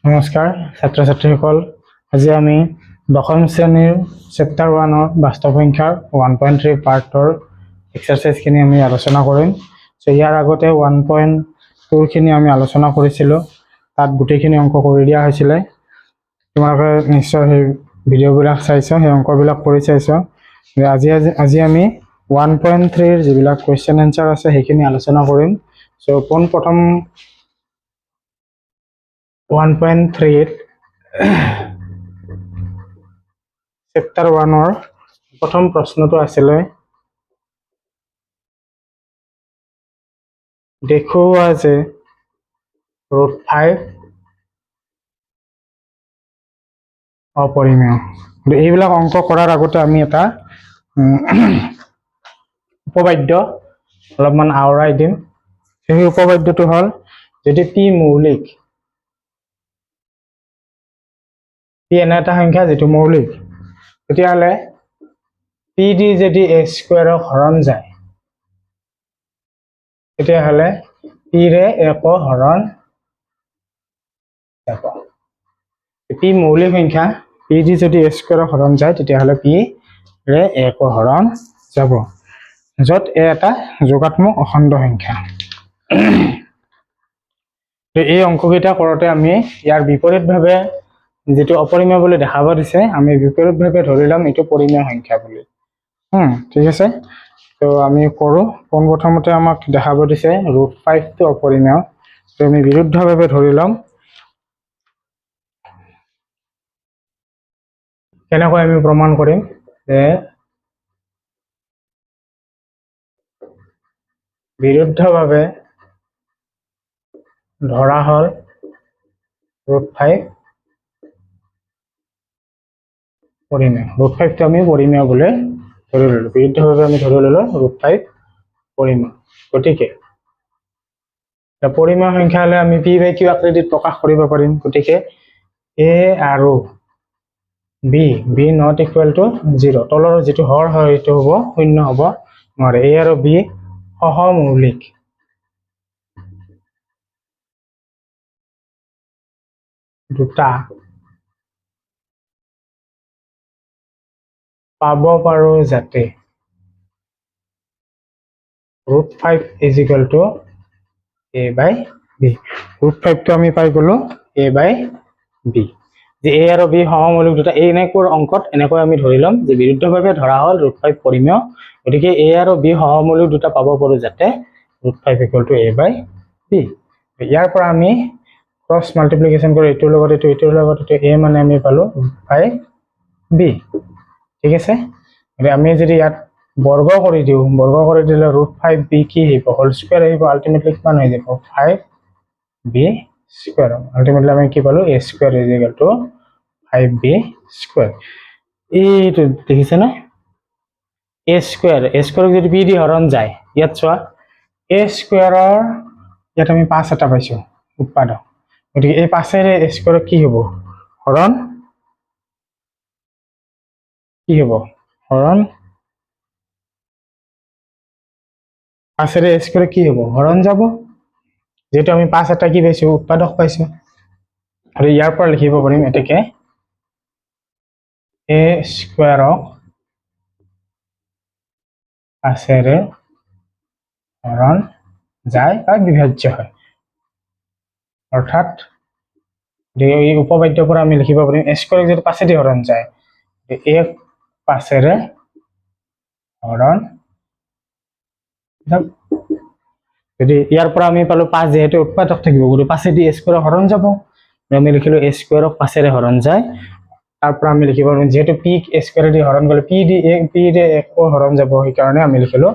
নমস্কাৰ ছাত্ৰ ছাত্ৰীসকল, আজি আমি দশম শ্ৰেণীৰ চেপ্টাৰ 1ৰ বাস্তৱ সংখ্যাৰ 1.3 পাৰ্টৰ এক্সাৰসাইজখিনি আমি আলোচনা কৰিম। সো ইয়াৰ আগতে 1.2 খিনি আমি আলোচনা কৰিছিলোঁ, তাত গোটেইখিনি অংক কৰি দিয়া হৈছিলে। তোমালোকে নিশ্চয় সেই ভিডিঅ'বিলাক চাইছা, সেই অংকবিলাক কৰি চাইছা। আজি আমি 1.3ৰ যিবিলাক কুৱেশ্যন এনচাৰ আছে সেইখিনি আলোচনা কৰিম। সো প্ৰথম 1.3 চেপ্টাৰ 1ৰ প্ৰথম প্ৰশ্নটো আছিলে, দেখুওৱা যে √5 অপৰিমেয়। এইবিলাক অংক কৰাৰ আগতে আমি এটা উপবাদ্য অলপমান আওৰাই দিম। সেই উপবাদ্যটো হ'ল, যদি পি মৌলিক, পি এনে এটা সংখ্যা যিটো মৌলিক, তেতিয়াহ'লে পি দি যদি এ স্কুৱেৰক হৰণ যায়, তেতিয়াহ'লে পিৰে একো হৰণ যাব। পি মৌলিক সংখ্যা, পি দি যদি এ স্কুৱেৰক হৰণ যায়, তেতিয়াহ'লে পি ৰে একো হৰণ যাব, য'ত এ এটা যোগাত্মক অখণ্ড সংখ্যা। এই অংককেইটা কৰোঁতে আমি ইয়াৰ বিপৰীতভাৱে যিটো অপৰিমেয় বুলি দেখাব দিছে, আমি বিপৰীতভাৱে ধৰি ল'ম এইটো পৰিমেয় সংখ্যা বুলি। ঠিক আছে। তো আমি কৰোঁ। পোনপ্ৰথমতে আমাক দেখাব দিছে √5টো অপৰিমেয়, তো আমি বিৰুদ্ধভাৱে ধৰি ল'ম। কেনেকৈ আমি প্ৰমাণ কৰিম যে বিৰুদ্ধভাৱে ধৰা হ'ল √5 পৰিমেয়। √5টো আমি পৰিমেয় বুলি ধৰি ল'লো, বিৰুদ্ধভাৱে আমি ধৰি ল'লো √5 পৰিমেয়। গতিকে পৰিমেয় সংখ্যা হ'লে আমি পি বাই কিউ আকৃতিত প্ৰকাশ কৰিব পাৰিম। গতিকে এ আৰু বি নট ইকুৱেল টু 0, তলৰ যিটো হৰ হয় সেইটো হ'ব শূন্য হ'ব নোৱাৰে। এ আৰু বি সহমৌলিক। দুটা পাব পাৰো যাতে √5 is equal to a by b. √5টো আমি পাই গ'লো এ বাই বি। যে এ আৰু বি সহমৌলিক দুটা, এনেকুৱা অংকত এনেকৈ আমি ধৰি ল'ম যে বিৰুদ্ধভাৱে ধৰা হ'ল √5 পৰিমেয়। গতিকে এ আৰু বি সহমৌলিক দুটা পাব পাৰো যাতে √5 equal to a by b. ইয়াৰ পৰা আমি ক্ৰছ মাল্টিপ্লিকেশ্যন কৰি এইটোৰ লগত এইটোৰ লগত এইটো এ মানে আমি পালো √5 বি। ঠিক আছে। আমি যদি ইয়াত বৰ্গ কৰি দিওঁ, বৰ্গ কৰি দিলে √5 বি কি আহিব, হোল স্কুৱেৰ আহিব। আল্টিমেটলি কিমান হৈ যাব 5 বি স্কুৱেৰ। আল্টিমেটলি আমি কি পালো, a square is equal to 5 b square. এইটো দেখিছে না, এ স্কুৱেৰক যদি পি দি হৰণ যায়, ইয়াত চোৱা এ স্কুৱেৰৰ ইয়াত আমি 5 এটা পাইছো উৎপাদক। গতিকে এই 5ৰে এ স্কুৱেৰক কি হ'ব, হৰণ কি হ'ব, হৰণ 5ৰে এ স্কুৱেৰক কি হ'ব, হৰণ যাব। যেহেতু আমি 5 এটা কি পাইছো, উৎপাদক পাইছো। আৰু ইয়াৰ পৰা লিখিব পাৰিম এটাকে এ স্কুৱেৰক 5ৰে হৰণ যায় বা বিভাজ্য হয়। অৰ্থাৎ এই উপবাদ্যৰ পৰা আমি লিখিব পাৰিম এ স্কুৱেৰক যদি 5ৰে হৰণ যায়, এ 5ৰে হৰণ যাব। যদি ইয়াৰ পৰা আমি পালো 5, যেহেতু উৎপাদক থাকিব, গতিকে 5 দি এ স্কুৱেৰক হৰণ যাব। আমি লিখিলো এ স্কুৱেৰক 5ৰে হৰণ যায়। তাৰ পৰা আমি লিখিব পাৰিম যেহেতু পি এ স্কুৱেৰেদি হৰণ গ'লে পি দি একো হৰণ যাব, সেইকাৰণে আমি লিখিলো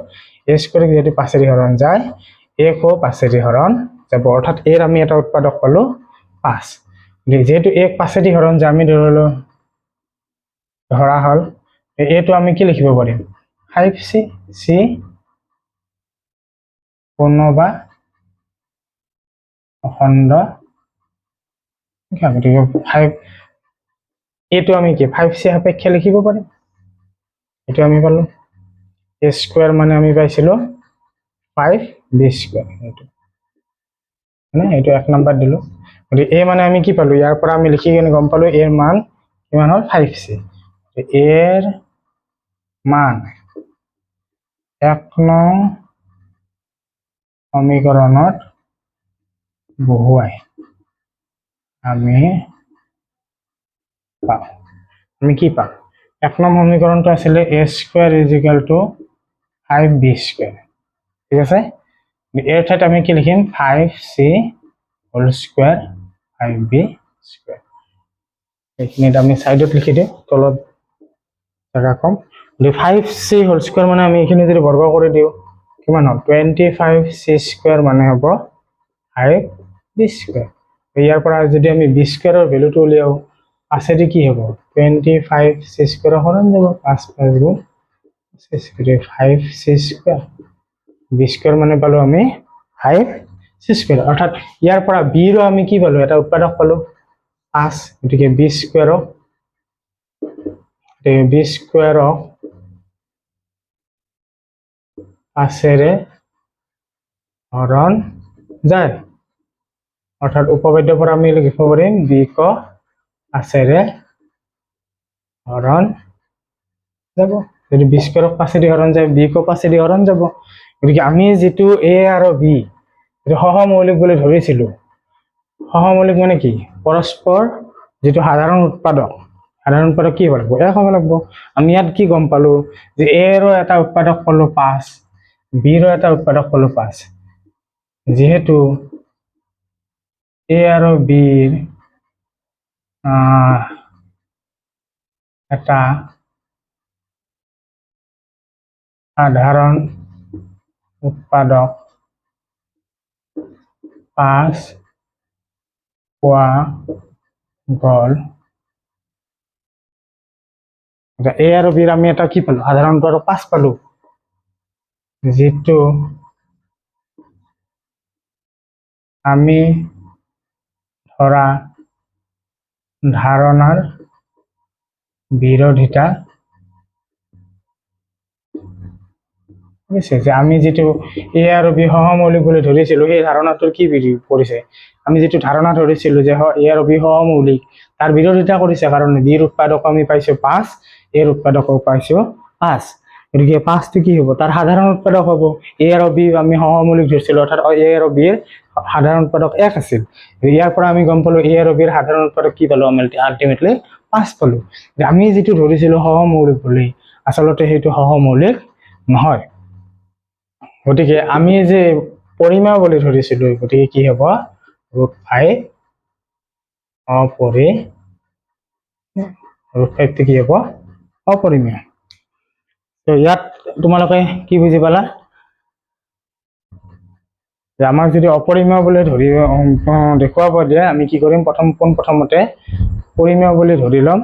এ স্কুৱেৰক যেহেতু 5ৰে হৰণ যায়, একো 5ৰে হৰণ যাব। অৰ্থাৎ এৰ আমি এটা উৎপাদক পালো 5। যেহেতু এক 5ৰে হৰণ যায়, আমি ধৰা হ'ল এইটো আমি কি লিখিব পাৰিম 5c চি কোনোবা অখণ্ড গতিকে 5 এইটো আমি কি 5c সাপেক্ষে লিখিব পাৰিম। এইটো আমি পালো এ স্কুৱেৰ মানে আমি পাইছিলো 5 বি স্কুৱেৰ। এইটো 1 নম্বৰ দিলো। গতিকে এ মানে আমি কি পালো, ইয়াৰ পৰা আমি লিখি কিনে গম পালো এৰ মান কিমান হ'ল 5c। এৰ মান 1 নং সমীকৰণত বহুৱাই আমি পাওঁ, আমি কি পাম, 1 নং সমীকৰণটো আছিলে a square is equal to 5b square, ঠিক আছে। এৰ ঠাইত আমি কি লিখিম 5c whole square 5b square, এইখিনিত আমি সাইডত লিখি দিওঁ, তলত জায়গা কম। 5c হোল স্কয়াৰ মানে আমি এইখিনি যদি বৰ্গ কৰি দিওঁ কিমান হ'ল 25c স্কয়াৰ মানে হ'ব 5b স্কয়াৰ। ইয়াৰ পৰা যদি আমি b স্কয়াৰৰ ভ্যালুটো উলিয়াও পাছেদি কি হ'ব 25c স্কয়াৰ হৰণ যাব 5 5 গুণ 5c স্কয়াৰ, b স্কয়াৰ মানে পালো আমি 5c স্কয়াৰ। অৰ্থাৎ ইয়াৰ পৰা b ৰ আমি কি পালো, এটা উৎপাদক পালো 5, গতিকে b স্কয়াৰক পাঁচেৰে হৰণ যায়, অৰ্থাৎ উপপাদ্যৰ পৰা আমি লিখিব পাৰিম b ক পাঁচেৰে হৰণ যাব। যদি b স্কয়াৰক পাঁচেদি হৰণ যায় b কো পাঁচেদি হৰণ যাব। গতিকে আমি যেটো a আৰু b সহমৌলিক বুলি ধৰিছিলো, সহমৌলিক মানে কি পৰস্পৰ যেটো সাধাৰণ উৎপাদক, সাধাৰণ উৎপাদক কি হ'ব লাগিব 1 হ'ব লাগিব। আমি ইয়াত কি গম পালো যে a ৰ এটা উৎপাদক পালো 5, b ৰ এটা উৎপাদক পালো 5, যেহেতু a আৰু b এটা সাধাৰণ উৎপাদক 5 পোৱা গ'ল, a আৰু b ৰ আমি এটা কি পালো সাধাৰণ উৎপাদক 5 পালো, যেটো আমি ধৰা ধাৰণাৰ বিৰোধিতা বুঝছে, যে আমি যেটো a আৰু b সহমৌলিক বুলি ধৰিছিলো সেই ধাৰণাটোৰ কি বিৰোধী কৰিছে, আমি যেটো ধাৰণা ধৰিছিলো যে a আৰু b সহমৌলিক তাৰ বিৰোধিতা কৰিছে, কাৰণ b ৰ উৎপাদক আমি পাইছো 5, a ৰ উৎপাদক পাইছো 5, গতিকে 5 টো কি হ'ব তাৰ সাধাৰণ উৎপাদক হ'ব। a আৰু b আমি সহমৌলিক ধৰিছিলো, অৰ্থাৎ a আৰু b ৰ সাধাৰণ উৎপাদক 1 আছিল। ইয়াৰ পৰা আমি গম পালো a আৰু b ৰ সাধাৰণ উৎপাদক কি পালো, আমি আলটিমেটলি 5 পালো। আমি যেটো ধৰিছিলো সহমৌলিক বুলি আচলতে সেইটো সহমৌলিক নহয়, গতিকে আমি যে পৰিমেয় বুলি ধৰিছিলো, গতিকে কি হ'ব √5 √5 টো কি হ'ব অপৰিমেয়। তো ইয়াত তোমালোকে কি বুজি পালা, যে আমাক যদি অপৰিমেয় বুলি ধৰি দেখুৱাব দিয়ে আমি কি কৰিম, প্ৰথমতে পৰিমেয় বুলি ধৰি ল'ম,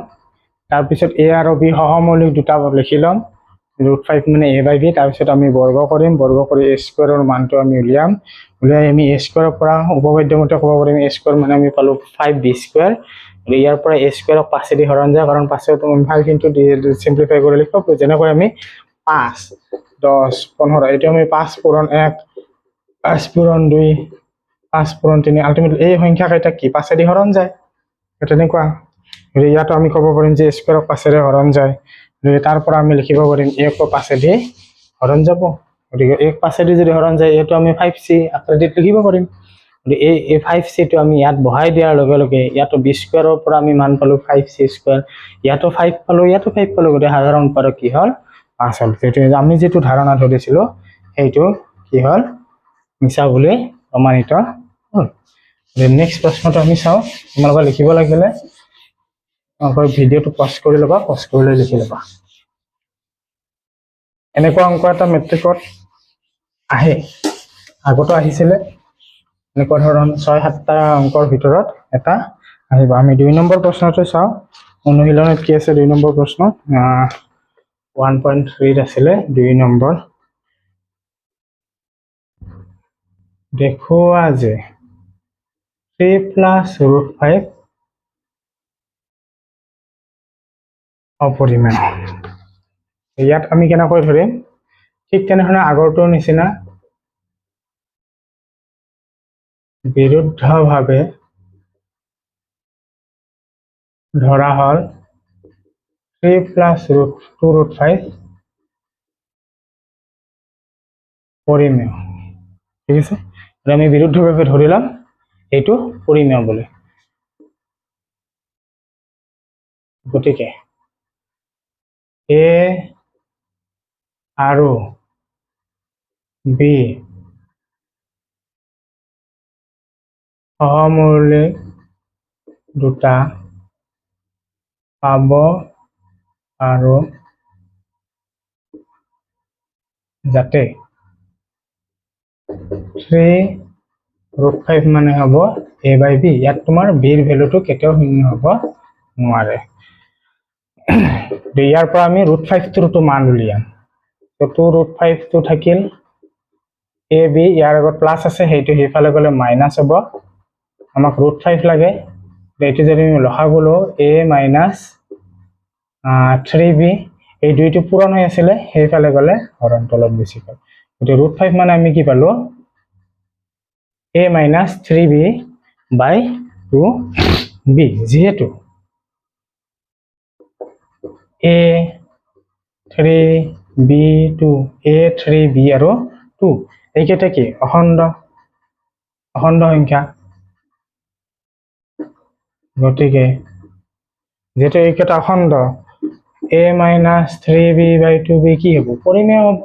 তাৰপিছত a আৰু b সহমৌলিক দুটা লিখি ল'ম, √5 মানে a/b, তাৰপিছত আমি বৰ্গ কৰিম, বৰ্গ কৰি a স্কয়াৰৰ মানটো আমি উলিয়াই আমি a স্কয়াৰৰ পৰা উপপাদ্য মতে ক'ব পাৰিম a স্কয়াৰ মানে আমি পালো 5b স্কয়াৰ। ইয়াৰ পৰা a স্কয়াৰক 5 দি হৰণ যায়, কাৰণ 5 টো 5 ইনটু সিম্পলিফাই কৰি লিখব, যেনেকৈ আমি 5 10 15 এইটো আমি 5 পূৰণ 1 5 পূৰণ 2 5 পূৰণ 3 আলটিমেটলি এই সংখ্যা কেইটা কি 5 দি হৰণ যায়, তেনেকুৱা। ইয়াতো আমি ক'ব পাৰিম যে a স্কয়াৰক 5 ৰে হৰণ যায়, তাৰ পৰা আমি লিখিব পাৰিম a কো 5 দি হৰণ যাব, গতিকে a 5 দি যদি হৰণ যায় এইটো আমি 5c আকৃতিত লিখিব পাৰিম। এই 5c টো আমি ইয়াত বহাই দিয়াৰ লগে লগে ইয়াতো b স্কয়াৰৰ পৰা আমি মান পালো 5c স্কয়াৰ, ইয়াতো 5 পালো, ইয়াতো 5 পালো, গতিকে সাধাৰণ উৎপাদক কি হ'ল 5 হ'ল। আমি যেটো ধাৰণা ধৰিছিলো সেইটো কি হ'ল মিছা বুলি প্ৰমাণিত হ'ল। নেক্সট প্ৰশ্নটো আমি চাওঁ, তোমালোকে লিখিব লাগিলে ভিডিঅ'টো পজ কৰি ল'বা, পজ কৰি লৈ লিখি ল'বা। এনেকুৱা অংক এটা মেট্ৰিকত আহে, আগতো আহিছিলে, এনেকুৱা ধৰণ 6-7টা অংকৰ ভিতৰত এটা আহিব। আমি 2 নম্বৰ প্ৰশ্নটো চাওঁ, অনুশীলনত কি আছে 2 নম্বৰ প্ৰশ্ন 1.3 আছিলে 2 নম্বৰ, দেখুওৱা যে 3 + √5 অপৰিমেয়। ইয়াত আমি কেনেকৈ ধৰিম, ঠিক তেনেধৰণে আগৰটোৰ নিচিনা বিৰুদ্ধভাৱে ধৰা হল 3 + √2√5 পৰিমেয়। ঠিক আছে, আমি বিৰুদ্ধভাৱে ধৰিলাম এইটো পৰিমেয় বুলি। গতিকে এ আৰু বি সহমৌলিক দুটা পাব আৰু যাতে 3√5 মানে হ'ব a/b। ইয়াত তোমাৰ bৰ ভেলুটো কেতিয়াও শূন্য হ'ব নোৱাৰে। ইয়াৰ পৰা আমি √5টো মান উলিয়াম। তো 2√5টো থাকিল ab, ইয়াৰ আগত প্লাছ আছে সেইটো সেইফালে গ'লে মাইনাছ হ'ব। আমাক √5 লাগে, এইটো যদি আমি লসাগু লওঁ a - 3b, এই দুইটো পূৰণ হৈ আছিলে সেইফালে গ'লে হৰণ তলত গুচি গ'ল। গতিকে √5 মানে আমি কি পালো a - 3b/2b, যিহেতু a 3b 2 a 3b আৰু 2 এইকেইটা কি অখণ্ড সংখ্যা। গতিকে যেহেতু এইকেইটা অখণ্ড, a - 3b/2b কি হ'ব পৰিমেয় হ'ব।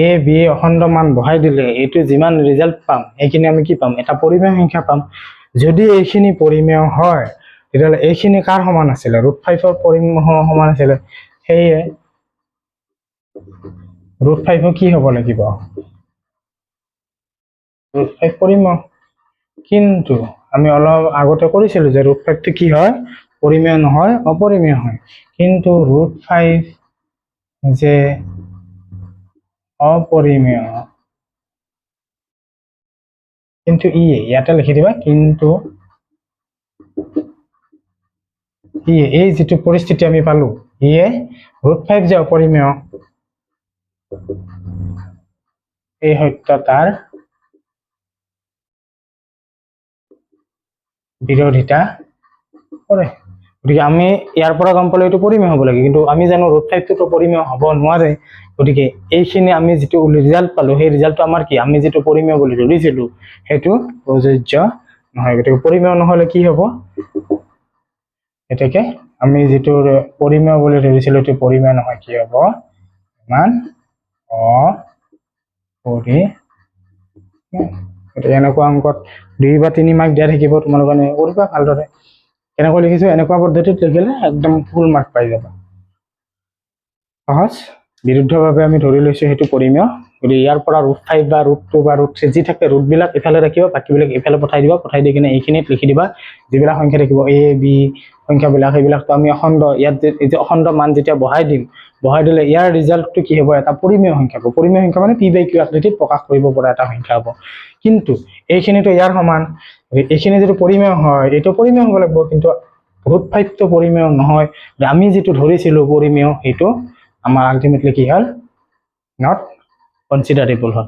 a b অখণ্ড মান বহাই দিলে এইটো যিমান ৰিজাল্ট পাম এইখিনি আমি কি পাম এটা পৰিমেয় সংখ্যা পাম। যদি এইখিনি পৰিমেয় হয় তেতিয়াহ'লে এইখিনি কাৰ সমান আছিলে √5ৰ পৰিমেয় সমান আছিলে। সেয়ে √5 কি হ'ব লাগিব √5 পৰিমেয়। কিন্তু আমি অলপ আগতে কৰিছিলো যে √5টো কি হয় পৰিমেয় নহয় অপৰিমেয় হয়। কিন্তু √5 যে অপৰিমেয়, কিন্তু ইয়াতে লিখি দিবা, কিন্তু এই যিটো পৰিস্থিতি আমি পালো √5 যে অপৰিমেয় এই সত্যতাৰ বিৰোধিতা কৰে। গতিকে আমি ইয়াৰ পৰা গম পালো এইটো পৰিমেয় হ'ব লাগে, কিন্তু আমি জানো √5টো পৰিমেয় হ'ব নোৱাৰে। গতিকে এইখিনি আমি যিটো ৰিজাল্ট পালো সেই ৰিজাল্টটো আমাৰ কি আমি যিটো পৰিমেয় বুলি ধৰিছিলো সেইটো প্ৰযোজ্য নহয়। গতিকে পৰিমেয় নহ'লে কি হ'ব, এতেকে আমি যিটো পৰিমেয় বুলি ধৰিছিলো সেইটো পৰিমেয় নহয়, কি হ'ব ইমান অপৰিমেয়। এনেকুৱা অংকত 2 বা 3 মাৰ্ক দিয়া থাকিব, তোমালোকে কৰিবা ভালদৰে। কেনেকৈ লিখিছো এনেকুৱা পদ্ধতিত লিখিলে একদম ফুল মাৰ্ক পাই যাবা। সহজ, বিৰুদ্ধভাৱে আমি ধৰি লৈছো সেইটো পৰিমেয়। গতিকে ইয়াৰ পৰা √5 বা √2 বা √3 যি থাকে ৰুটবিলাক ইফালে ৰাখিবা, বাকীবিলাক ইফালে পঠাই দিবা। পঠাই দি কিনে এইখিনিত লিখি দিবা যিবিলাক সংখ্যা থাকিব a b সংখ্যাবিলাক, সেইবিলাকতো আমি অখণ্ড, ইয়াত যে অখণ্ড মান যেতিয়া বহাই দিম, বহাই দিলে ইয়াৰ ৰিজাল্টটো কি হ'ব এটা পৰিমেয় সংখ্যা হ'ব। পৰিমেয় সংখ্যা মানে p/q আকৃতিত প্ৰকাশ কৰিব পৰা এটা সংখ্যা হ'ব। কিন্তু এইখিনিতো ইয়াৰ সমান, এইখিনি যদি পৰিমেয় হয় এইটো পৰিমেয় হ'ব লাগিব, কিন্তু √5টো পৰিমেয় নহয়। আমি যিটো ধৰিছিলো পৰিমেয় সেইটো আমাৰ আল্টিমেটলি কি হ'ল নট কনচিডাৰেবল হ'ল,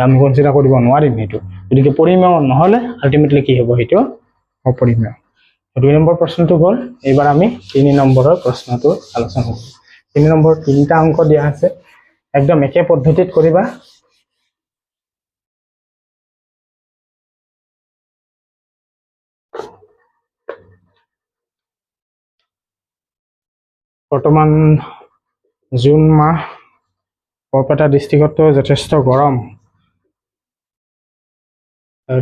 আমি কনচিডাৰ কৰিব নোৱাৰিম সেইটো। গতিকে পৰিমেয় নহ'লে আল্টিমেটলি কি হ'ব সেইটো অপৰিমেয়। 2 নম্বৰ প্ৰশ্নটো গ'ল। এইবাৰ আমি 3 নম্বৰৰ প্ৰশ্নটো আলোচনা কৰিম। 3 নম্বৰ 3টা অংক দিয়া আছে, একদম একে পদ্ধতিত কৰিবা। বৰ্তমান জুন মাহ, বৰপেটা ডিষ্ট্ৰিক্টতো যথেষ্ট গৰম।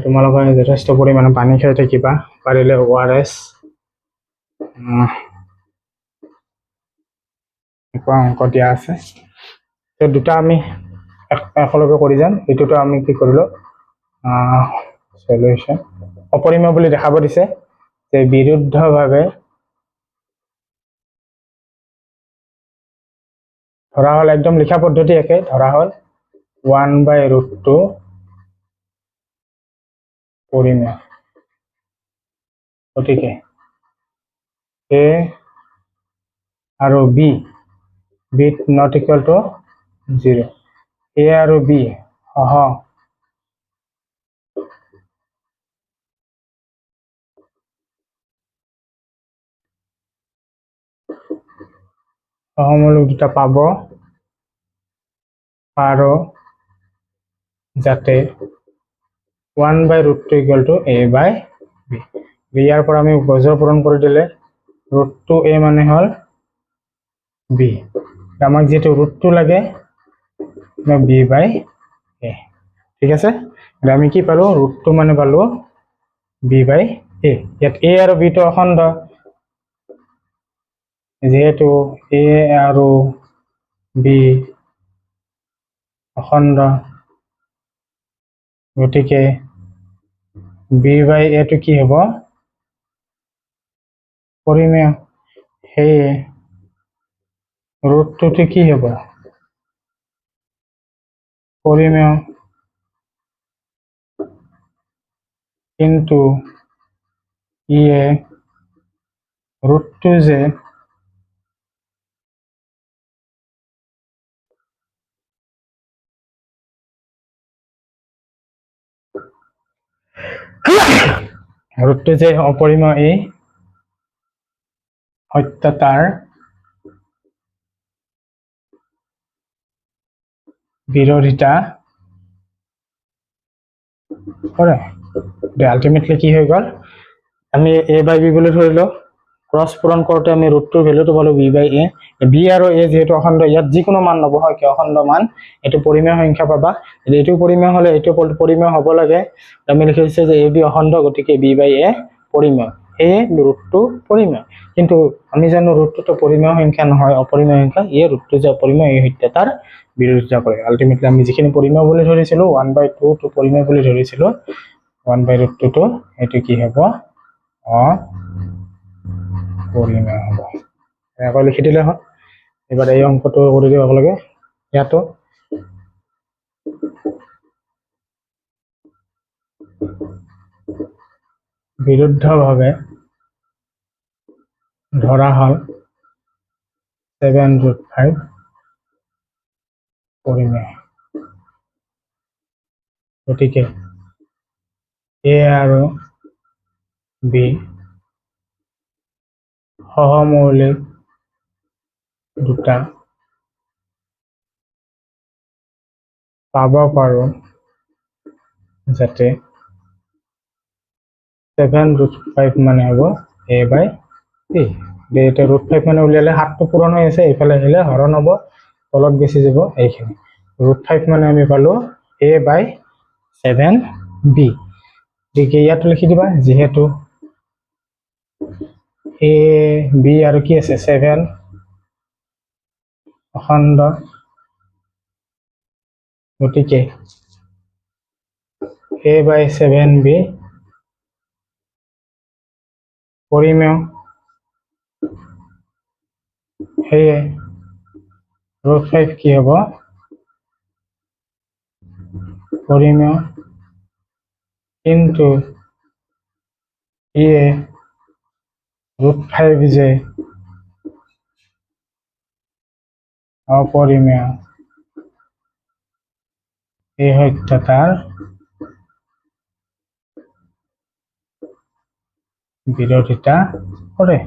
তোমালোকে যথেষ্ট পৰিমাণে পানী খাই থাকিবা, পাৰিলে ORS। এনেকুৱা অংক দিয়া আছে, দুটা আমি একেলগে কৰি যাম। এইটোতো আমি কি কৰিলো সলিউশ্যন অপৰিমেয় বুলি দেখাব দিছে যে বিৰুদ্ধভাৱে ধৰা হ'ল, একদম লিখা পদ্ধতি একে, ধৰা হ'ল 1/√2 পৰিমেয়। গতিকে a আৰু b not equal to 0, a আৰু b সহ সহমূলক দুটা পাব পাৰো যাতে 1/√2 = a by b। ইয়াৰ পৰা আমি বজ্ৰ পূৰণ কৰি দিলে √2a মানে হল b। আমাক যেহেতু √2 লাগে b/a। ঠিক আছে, আমি কি পালো √2 মানে পালো b/a। ইয়াত a আৰু b টো অখণ্ড, যেহেতু a আৰু b অখণ্ড গতিকে b/a টো কি হ'ব পৰিমেয়। সেয়ে √2 টো কি হ'ব পৰিমেয়, কিন্তু ইয়ে √2 যে অপৰিমেয় এই সত্যতাৰ বিৰোধিতা কৰে। আল্টিমেটলি কি হৈ গ'ল, আমি a/b বুলি ধৰিলো, ক্ৰছ পূৰণ কৰোঁতে আমি √2 ভেলুটো পালো b/a। b আৰু a যিহেতু অখণ্ড, ইয়াত যিকোনো মান ল'ব হয় কিয় অখণ্ড মান, এইটো পৰিমেয় সংখ্যা পাবা। এইটো পৰিমেয় হ'লে এইটো পৰিমেয় হ'ব লাগে। আমি লিখিছে যে a b অখণ্ড, গতিকে b/a পৰিমেয়, সেয়ে √2 পৰিমেয়। কিন্তু আমি জানো √2 টো পৰিমেয় সংখ্যা নহয়, অপৰিমেয় সংখ্যা। √2 যে অপৰিমেয় এই সত্যতাৰ বিৰোধিতা কৰে। আল্টিমেটলি আমি যিখিনি পৰিমেয় বুলি ধৰিছিলো 1/2 টো পৰিমেয় বুলি ধৰিছিলো, 1/√2 টো এইটো কি হ'ব অপৰিমেয় হ'ব। এনেকৈ লিখি দিলে হয়। এবাৰ এই অংকটো কৰি দিব লাগে। ইয়াতো বিৰুদ্ধভাৱে ধৰা হল 7√5 পৰিমেয়। গতিকে a আৰু b সহমৌলিক দুটা পাব পাৰো যাতে 7√5 মানে হ'ব a/b। এতিয়া √5 মানে উলিয়ালে 7টো পূৰণ হৈ আছে, এইফালে আহিলে হৰণ হ'ব, তলত বেছি যাব এইখিনি। √5 মানে আমি পালো a/7b। গতিকে ইয়াত লিখি দিবা, যিহেতু a b আৰু কি আছে 7 অখণ্ড, গতিকে a/7b পৰিমেয়। সেয়ে √5 কি হ'ব পৰিমেয়, কিন্তু ইয়ে √5 যে অপৰিমেয় এই সত্যতাৰ বিৰোধিতা কৰে।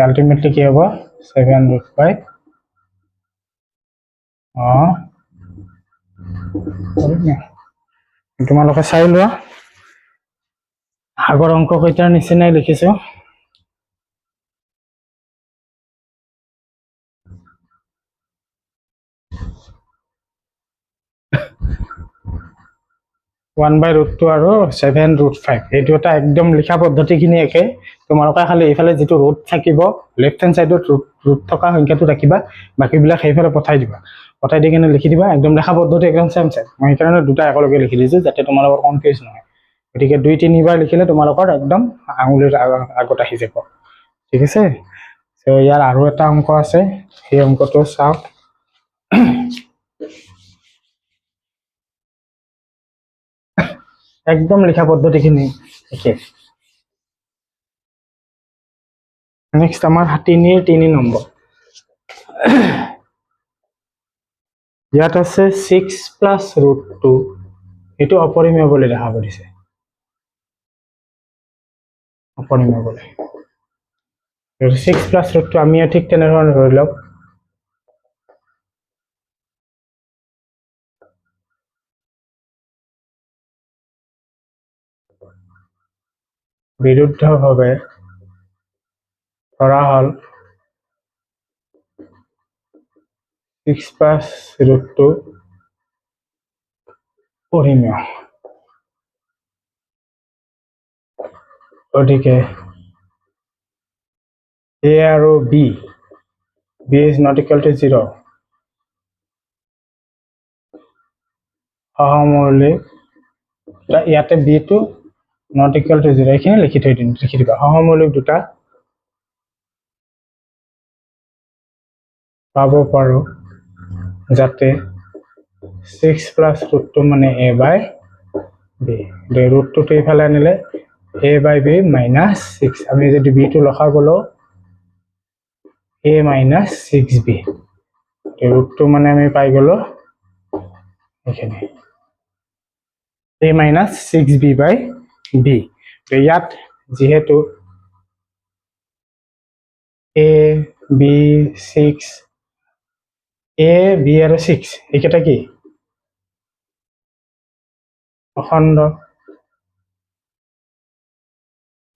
আল্টিমেটলি কি হ'ব 7√5 অপৰিমেয়। তোমালোকে চাই লোৱা, আগৰ অংক কেইটাৰ নিচিনাই লিখিছো। 1/√2 আৰু 7√5 এইটো এটা একদম লিখা পদ্ধতিখিনি একে। তোমালোকে খালি এইফালে যিটো ৰুট থাকিব, লেফ্ট হেণ্ড চাইডত ৰুট থকা সংখ্যাটো ৰাখিবা, বাকীবিলাক সেইফালে পঠাই দিবা। পঠাই দি কিনে লিখি দিবা, একদম লেখা পদ্ধতি একদম চেম। মই সেইকাৰণে দুটা একেলগে লিখি দিছো যাতে তোমালোকৰ কনফিউজ নহয়। গতিকে 2-3বাৰ লিখিলে তোমালোকৰ একদম আঙুলিৰ আগত আহি যাব। ঠিক আছে, ইয়াৰ আৰু এটা অংক আছে, সেই অংকটো চাওক। একদম লিখা পদ্ধতিখিনি একে। নেক্সট আমাৰ 3 নম্বৰ। ইয়াত আছে 6 + √2, এইটো অপৰিমেয় বুলি দেখা পৰিছে, অপৰিমেয় বুলি। 6 + √2 আমি ঠিক তেনেধৰণে ধৰি লওক বিৰুদ্ধভাৱে ধৰা হ'ল 6+√2 পৰিমেয়। গতিকে A আৰু B is not equal to 0 সহমৌলিক ইয়াতে B টো not equal to 0 এইখিনি লিখি দিবা সহমৌলিক দুটা পাব পাৰো যাতে 6+√2 মানে A/B ৰুটটো এইফালে আনিলে A/B -6 আমি যদি B টো লসাগু লওঁ A - 6B ৰুটটো মানে আমি পাই গলো এখানে A - 6B/B ইয়াত যেহেতু A B 6 A B আৰু 6 এইকেইটা কি অখণ্ড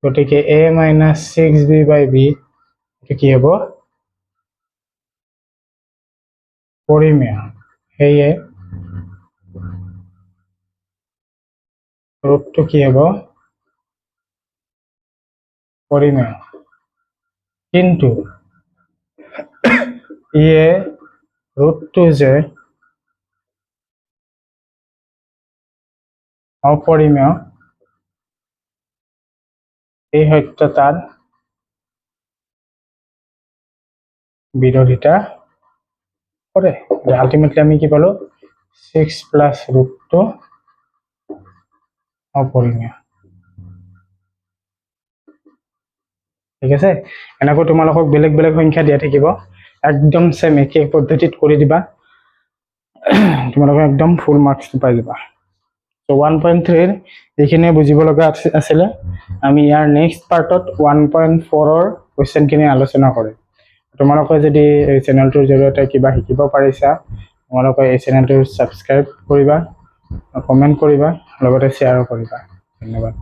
গতিকে A - 6B/B এটা কি হ'ব পৰিমেয় সেয়ে ৰুটটো কি হ'ব পৰিমেয় কিন্তু ইয়ে ৰুটটো যে অপৰিমেয় এই সত্যতাৰ বিৰোধিতা কৰে আলটিমেটলি আমি কি পালো 6+√2 অপৰিমেয় ঠিক আছে এনেকৈ তোমালোকক বেলেগ বেলেগ সংখ্যা দিয়া থাকিব একদম সেম একে পদ্ধতিত কৰি দিবা তোমালোকে একদম ফুল মার্কস পাই যাবা তো 1.3 এর এইখিনি বুজিব লগা আছিল আমি ইয়াৰ নেক্সট পাৰ্টত 1.4 ৰ কোৱেশ্চনখিনি আলোচনা কৰিম তোমালোকে যদি এই চেনেলটোৰ জৰিয়তে কিবা শিকিব পাৰিছা তোমালোকে এই চেনেলটো সাবস্ক্ৰাইব কৰিবা কমেন্ট কৰিবা লগতে শ্বেয়াৰ কৰিবা ধন্যবাদ